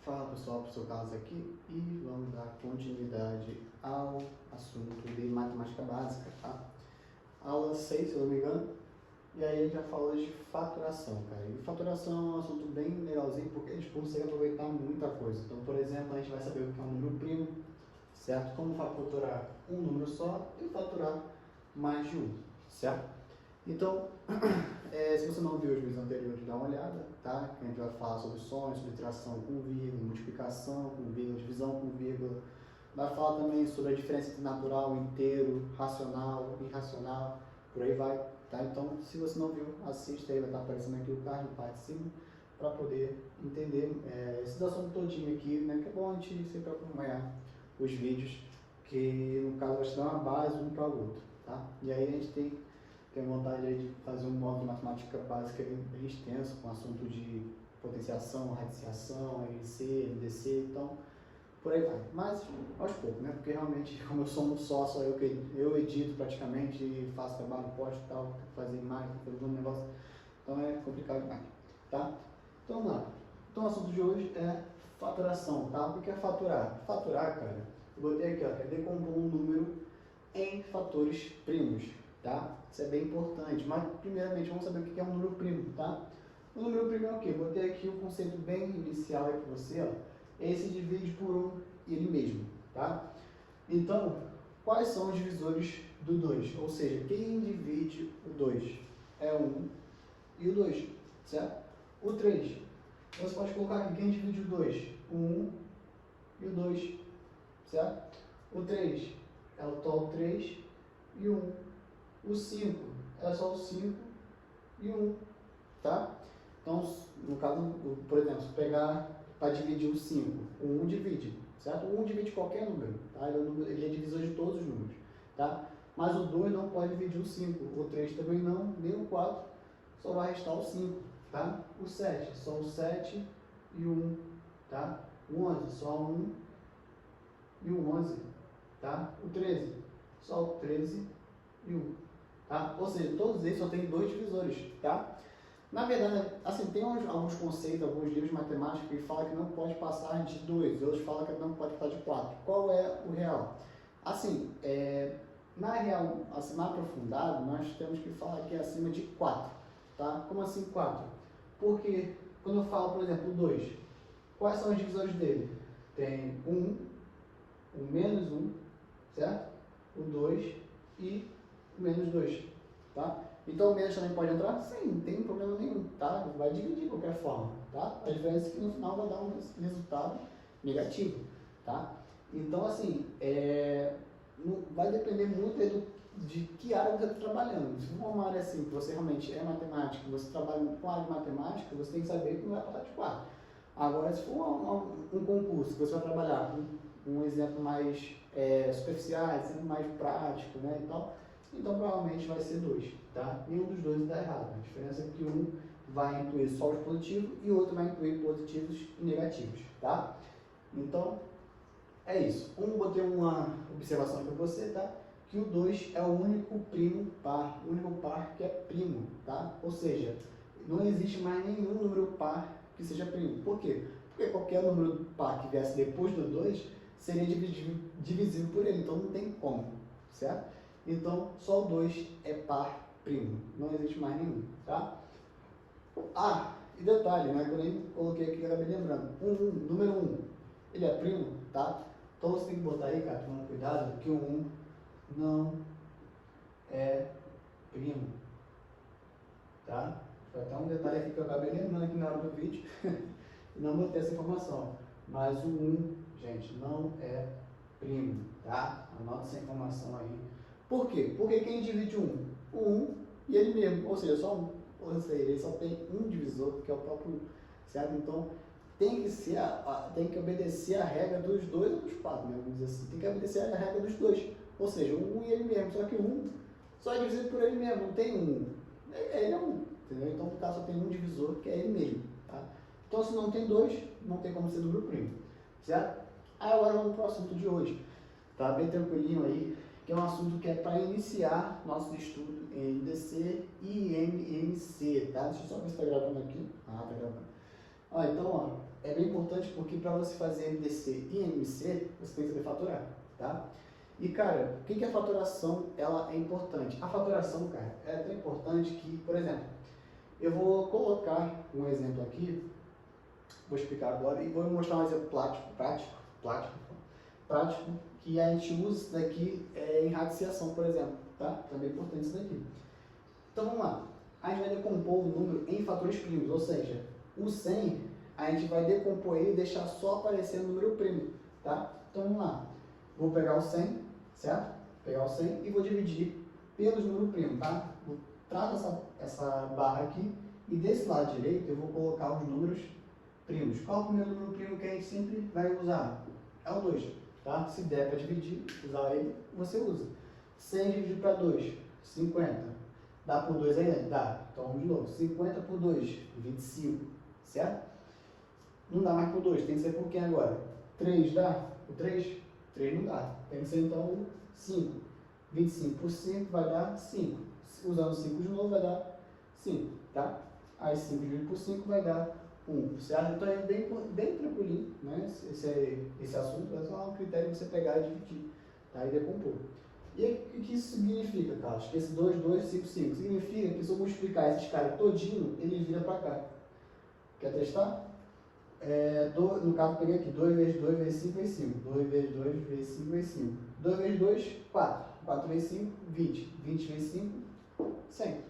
Fala pessoal, professor Carlos aqui e vamos dar continuidade ao assunto de matemática básica, tá? Aula 6, se eu não me engano, e aí a gente já falou de faturação, cara. E faturação é um assunto bem legalzinho porque a gente consegue aproveitar muita coisa. Então, por exemplo, a gente vai saber o que é um número primo, certo? Como faturar um número só e faturar mais de um, certo? Então, se você não viu os vídeos anteriores, dá uma olhada, tá? A gente vai falar sobre soma, subtração com vírgula, multiplicação com vírgula, divisão com vírgula. Vai falar também sobre a diferença entre natural, inteiro, racional, irracional, por aí vai, tá? Então, se você não viu, assista aí, vai estar aparecendo aqui o card no parte de cima, para poder entender esse assunto todinho aqui, né? Que é bom a gente sempre acompanhar os vídeos, que no caso vai te dar uma base um para o outro, tá? E aí a gente tem vontade de fazer um módulo de matemática básica bem extenso, com assunto de potenciação, radiciação, LC, NDC, então por aí vai. Mas aos poucos, né? Porque realmente, como eu sou um sócio, eu edito praticamente e faço trabalho posto e tal, tenho que fazer imagem, fazer um negócio, então é complicado demais, tá? Então vamos lá. Então o assunto de hoje é faturação, tá? O que é faturar? Faturar, cara, eu botei aqui, ó, é decompor um número em fatores primos, tá? Isso é bem importante, mas primeiramente vamos saber o que é um número primo, tá? O número primo é o quê? Vou ter aqui um conceito bem inicial aí para você, ó. Esse divide por um ele mesmo, tá? Então, quais são os divisores do 2? Ou seja, quem divide o 2 é o 1 e o 2, certo? O 3, você pode colocar aqui quem divide o 2? O 1 e o 2, certo? O 3 é o tal 3 e o 1. O 5 é só o 5 e o 1, tá? Então, no caso, por exemplo, se pegar para dividir o 5, o 1 divide, certo? O 1 divide qualquer número, tá? Ele é divisor de todos os números, tá? Mas o 2 não pode dividir o 5, o 3 também não, nem o 4, só vai restar o 5, tá? O 7, só o 7 e o 1, tá? O 11, só o 1 e o 11, tá? O 13, só o 13 e o 1. Tá? Ou seja, todos eles só tem dois divisores, tá? Na verdade, assim, tem alguns conceitos, alguns livros de matemática que falam que não pode passar de 2, outros falam que não pode passar de 4. Qual é o real? Assim, na real, assim, mais aprofundado, nós temos que falar que é acima de 4, tá? Como assim 4? Porque quando eu falo, por exemplo, o 2, quais são os divisores dele? Tem o 1, o menos 1, certo? O 2 e menos 2, tá? Então o menos também pode entrar? Sim, não tem problema nenhum, tá? Vai dividir de qualquer forma, tá? A diferença é que no final vai dar um resultado negativo, tá? Então, assim, vai depender muito de que área você está trabalhando. Se for uma área assim, que você realmente é matemática, você trabalha com área de matemática, você tem que saber que não vai passar de 4. Agora, se for um concurso que você vai trabalhar com um exemplo mais superficial, exemplo mais prático, né, e tal, então provavelmente vai ser 2, tá? Nenhum dos dois está errado. A diferença é que um vai incluir só os positivos e o outro vai incluir positivos e negativos, tá? Então, é isso. Botei uma observação para você, tá? Que o 2 é o único primo par, o único par que é primo, tá? Ou seja, não existe mais nenhum número par que seja primo. Por quê? Porque qualquer número par que viesse depois do 2 seria divisível por ele, então não tem como, certo? Então, só o 2 é par primo, não existe mais nenhum, tá? Ah, e detalhe, né, que eu nem coloquei aqui, que eu acabei lembrando. Número 1, ele é primo, tá? Então você tem que botar aí, cara, tomando cuidado, que o 1 não é primo, tá? Foi até um detalhe aqui que eu acabei lembrando aqui na hora do vídeo, e não botei essa informação. Mas o 1, gente, não é primo, tá? Anota essa informação aí. Por quê? Porque quem divide o 1 e ele mesmo, ou seja, só um. Ou seja, ele só tem um divisor, que é o próprio 1, certo? Então, tem que obedecer a regra dos 2 ou dos 4, né? Vamos dizer assim. Tem que obedecer a regra dos 2. Ou seja, o 1 e ele mesmo. Só que o 1 só é dividido por ele mesmo, não tem um. Ele é 1, entendeu? Então, no caso, só tem um divisor, que é ele mesmo, tá? Então, se não tem 2, não tem como ser número primo, certo? Aí, agora vamos para o assunto de hoje. Tá bem tranquilinho aí, que é um assunto que é para iniciar nosso estudo em NDC e MMC, tá? Deixa eu só ver se está gravando aqui. Ah, tá gravando. Então, é bem importante porque para você fazer MDC e MC, você tem que saber faturar, tá? E, cara, o que a faturação, ela é importante? A faturação, cara, é tão importante que, por exemplo, eu vou colocar um exemplo aqui, vou explicar agora, e vou mostrar um exemplo prático, que a gente usa isso daqui em radiciação, por exemplo, tá? Também é importante isso daqui. Então, vamos lá. A gente vai decompor o número em fatores primos, ou seja, o 100, a gente vai decompor ele e deixar só aparecer o número primo, tá? Então, vamos lá. Vou pegar o 100, certo? Pegar o 100 e vou dividir pelos números primos, tá? Vou trago essa barra aqui e desse lado direito eu vou colocar os números primos. Qual é o primeiro número primo que a gente sempre vai usar? É o 2, tá? Se der para dividir, usar ele, você usa. 100 dividido para 2, 50. Dá por 2 aí? Dá. Então vamos de novo. 50 por 2, 25, certo? Não dá mais por 2, tem que ser por quem agora? 3 dá? Por 3? 3 não dá. Tem que ser então o 5. 25 por 5 vai dar 5. Usando 5 de novo vai dar 5, tá? Aí 5 dividido por 5 vai dar 1, certo? Então é bem tranquilinho, né? Esse assunto é só um critério de você pegar e dividir, tá? E decompor. E o que isso significa, Carlos? Que esse 2, 2, 5, 5 significa que se eu multiplicar esses caras todinho, ele vira para cá. Quer testar? No caso, eu peguei aqui 2 vezes 2 vezes 5 vezes 5. 2 vezes 2 vezes 5 vezes 5. 2 vezes 2, 4. 4 vezes 5, 20. 20 vezes 5, 100.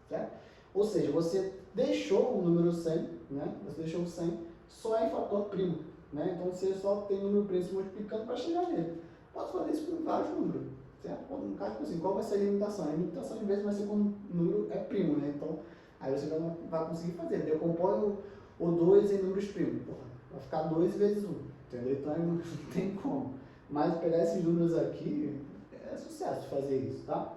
Certo? Ou seja, você deixou o número 100, né? Você deixou o 100 só em fator primo, né? Então você só tem o número primo se multiplicando para chegar nele. Pode fazer isso com vários números, certo? No caso, assim, qual vai ser a limitação? A limitação, às vezes, vai ser quando o número é primo, né? Então, aí você vai conseguir fazer. Decompõe o 2 em números primos. Porra, vai ficar 2 vezes 1, entendeu? Então, não tem como. Mas pegar esses números aqui, é sucesso fazer isso, tá?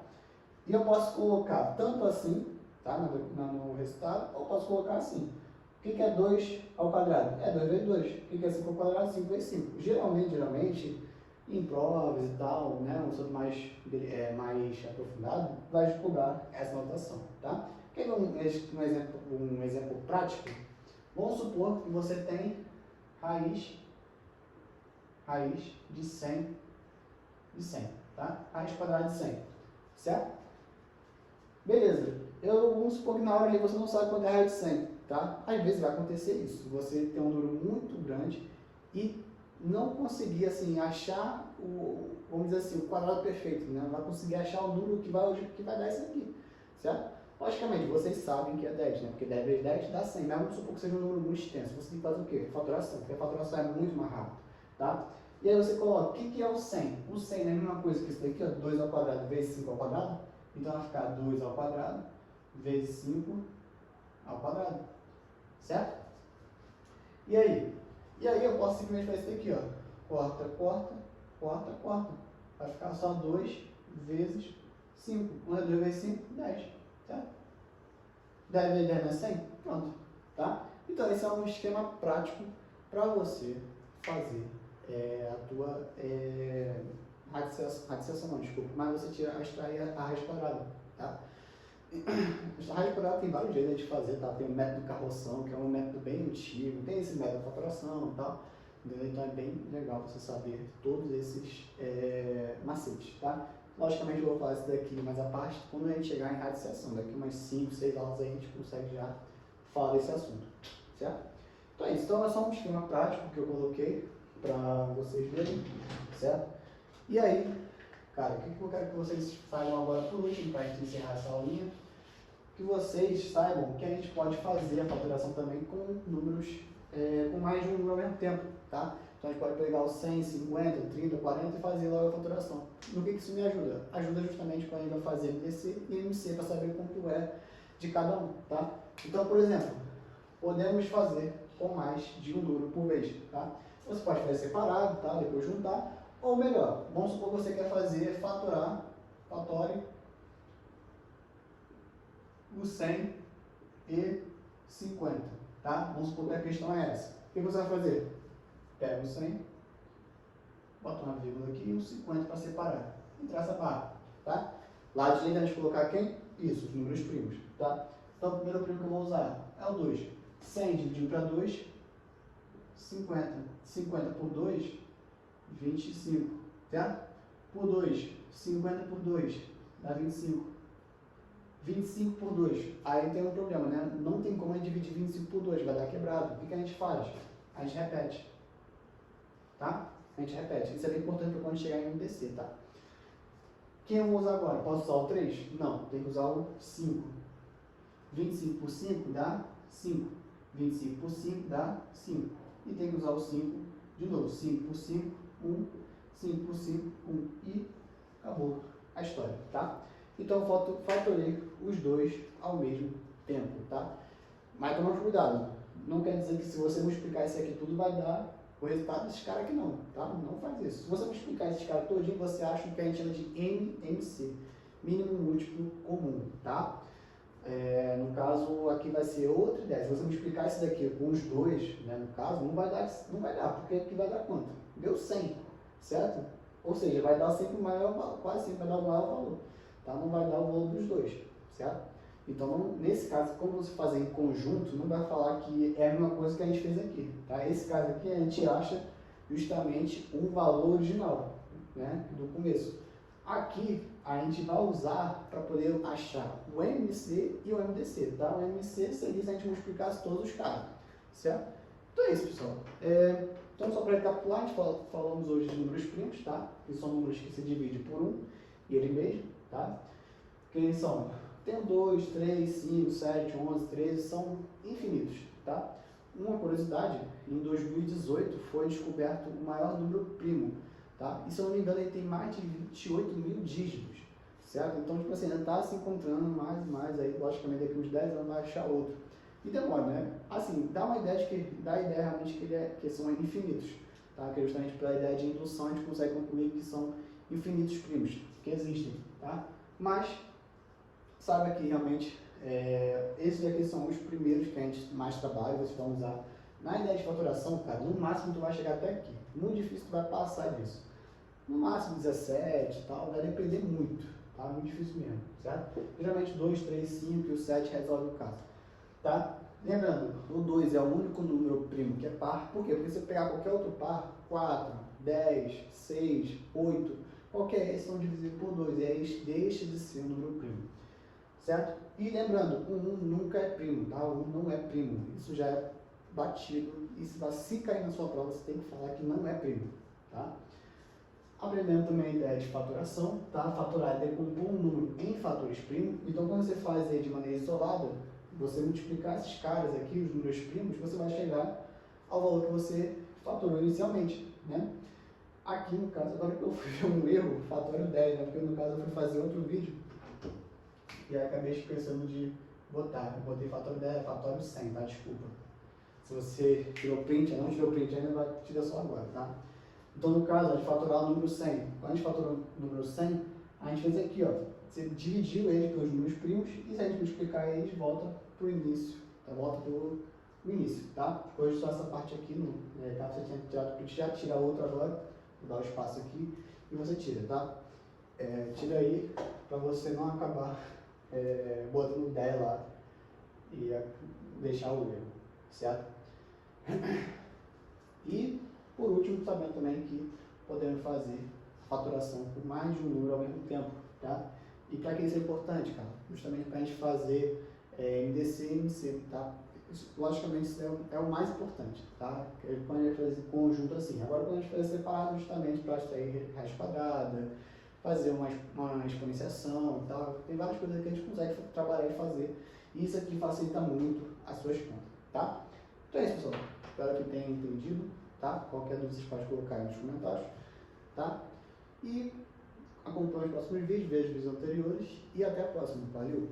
E eu posso colocar tanto assim, tá? No resultado, ou posso colocar assim. O que é 2 ao quadrado? É 2 vezes 2. O que é 5 ao quadrado? 5 vezes 5. Geralmente, em provas e tal, né, um estudo mais aprofundado, vai divulgar essa notação, tá? Quer ver um exemplo prático? Vamos supor que você tem raiz de 100, tá? Raiz quadrada de 100, certo? Beleza. Vamos supor que na hora ali você não sabe quanto é a raiz de 100, tá? Às vezes vai acontecer isso. Você tem um número muito grande e não conseguir, assim, achar vamos dizer assim, o quadrado perfeito, né? Não vai conseguir achar o número que vai dar isso aqui, certo? Logicamente, vocês sabem que é 10, né? Porque 10 vezes 10 dá 100, mas vamos supor que seja um número muito extenso. Você tem que fazer o quê? Faturação, porque a faturação é muito mais rápida, tá? E aí você coloca, o que é o 100? O 100 não é a mesma coisa que isso daqui, ó, 2 ao quadrado vezes 5 ao quadrado? Então vai ficar 2 ao quadrado vezes 5 ao quadrado, certo? E aí eu posso simplesmente fazer isso aqui, ó. Corta. Vai ficar só 2 vezes 5. 1 é 2 vezes 5, 10. Certo? 10 vezes 10 não é 100? Pronto. Tá? Então, esse é um esquema prático para você fazer a tua radiciação, não, desculpa. Mas você extrair a raiz quadrada. Tá? A raiz quadrada tem vários jeitos de fazer, tá? Tem o método carroção, que é um método bem antigo, tem esse método de faturação e tal, entendeu? Então é bem legal você saber todos esses macetes, tá? Logicamente eu vou falar isso daqui mais à parte quando a gente chegar em radiciação, daqui umas 5, 6 aulas aí a gente consegue já falar desse assunto, certo? Então é isso, então é só um esquema prático que eu coloquei para vocês verem, certo? E aí, cara, o que eu quero que vocês saibam agora por último, para a gente encerrar essa aulinha, que vocês saibam que a gente pode fazer a faturação também com números, com mais de um número ao mesmo tempo, tá? Então a gente pode pegar o 100, 50, 30, 40 e fazer logo a faturação. No que isso me ajuda? Ajuda justamente quando a gente vai fazer MDC e MC para saber quanto é de cada um, tá? Então, por exemplo, podemos fazer com mais de um número por vez, tá? Você pode fazer separado, tá? Depois juntar. Ou melhor, vamos supor que você quer fazer fatório o 150, tá? Vamos supor que a questão é essa. O que você vai fazer? Pega o 100, bota uma vírgula aqui e o 50 para separar. E traça a barra, tá? Lá à direita a gente colocar quem? Isso, os números primos, tá? Então o primeiro primo que eu vou usar é o 2. 100 dividido para 2 50. 50 por 2, 25, certo? Por 2, 50 por 2, dá 25. 25 por 2, aí tem um problema, né? Não tem como a gente dividir 25 por 2, vai dar quebrado. O que a gente faz? A gente repete, tá? A gente repete. Isso é bem importante para quando chegar em MDC, tá? Quem eu vou usar agora? Posso usar o 3? Não, tem que usar o 5. 25 por 5 dá 5. 25 por 5 dá 5. E tem que usar o 5 de novo. 5 por 5, 1. 5 por 5, 1. E acabou a história, tá? Então eu fatorei os dois ao mesmo tempo, tá? Mas toma cuidado. Não quer dizer que se você multiplicar isso aqui tudo vai dar o resultado desses caras aqui não, tá? Não faz isso. Se você multiplicar esses caras todinho, você acha o que a gente chama de MMC. Mínimo múltiplo comum, tá? No caso, aqui vai ser outra ideia. Se você multiplicar isso daqui com os dois, né, no caso, não vai dar, porque aqui vai dar quanto? Deu 100, certo? Ou seja, vai dar sempre o maior valor, quase sempre vai dar o maior valor, tá? Não vai dar o valor dos dois, certo? Então, nesse caso, como você fazer em conjunto, não vai falar que é a mesma coisa que a gente fez aqui, tá? Esse caso aqui, a gente acha justamente um valor original, né, do começo. Aqui, a gente vai usar para poder achar o MMC e o MDC, tá? O MMC seria se a gente multiplicasse todos os caras, certo? Então é isso, pessoal. Então, só para recapitular, a gente falamos hoje de números primos, tá? Que são números que se dividem por 1 e ele mesmo, tá? Que eles são, tem 2, 3, 5, 7, 11, 13, são infinitos, tá? Uma curiosidade, em 2018 foi descoberto o maior número primo, tá? E se eu não me engano, ele tem mais de 28 mil dígitos, certo? Então, tipo assim, ainda está se encontrando mais e mais, aí, logicamente, daqui uns 10 anos vai achar outro. E demora, né? Assim, dá a ideia realmente que são infinitos, tá? Que justamente pela ideia de indução a gente consegue concluir que são infinitos primos, que existem, tá? Mas, saiba que realmente, esses aqui são os primeiros que a gente mais trabalha, vocês vão usar. Na ideia de faturação, cara, no máximo tu vai chegar até aqui. Muito difícil tu vai passar disso. No máximo 17 e tal, vai depender muito, tá? Muito difícil mesmo, certo? Geralmente 2, 3, 5 e o 7 resolve o caso, tá? Lembrando, o 2 é o único número primo que é par. Por quê? Porque se você pegar qualquer outro par, 4, 10, 6, 8, qualquer esses são divisíveis por 2, e aí deixa de ser um número primo, certo? E lembrando, o 1 nunca é primo, tá? O 1 não é primo, isso já é batido, e se cair na sua prova, você tem que falar que não é primo, tá? Aprendendo também a ideia de faturação, tá? Fatorar é decompor um número em fatores primos. Então, quando você faz aí de maneira isolada, você multiplicar esses caras aqui, os números primos, você vai chegar ao valor que você faturou inicialmente, né? Aqui, no caso, agora que eu fui um erro, fatório 10, né? Porque no caso eu fui fazer outro vídeo e aí acabei esquecendo de botar. Eu botei fatório 10, fatório 100, tá? Desculpa. Se você tirou print, não tirou print ainda, vai tirar só agora, tá? Então, no caso, a gente faturar o número 100. Quando a gente faturou o número 100, a gente fez aqui, ó. Você dividiu ele pelos números primos e se a gente multiplicar eles, volta para o início. Tá? Volta para o início, tá? Hoje só essa parte aqui, tá? Você tinha tirado o print, já tira outro agora. Vou dar o espaço aqui e você tira, tá? Tira aí para você não acabar botando 10 lá e deixar o erro, certo? E, por último, sabendo também que podemos fazer a faturação por mais de um número ao mesmo tempo, tá? E para que isso é importante, cara? Justamente para a gente fazer MDC e MC, tá? Isso, logicamente, isso é o mais importante, tá? Quando a gente vai fazer conjunto assim. Agora, quando a gente faz separado, justamente para extrair raiz quadrada, fazer uma exponenciação e tal, tem várias coisas que a gente consegue trabalhar e fazer. E isso aqui facilita muito as suas contas, tá? Então é isso, pessoal. Espero que tenham entendido, tá? Qualquer dúvida vocês podem colocar aí nos comentários, tá? E acompanhe os próximos vídeos, veja os vídeos anteriores e até a próxima. Valeu!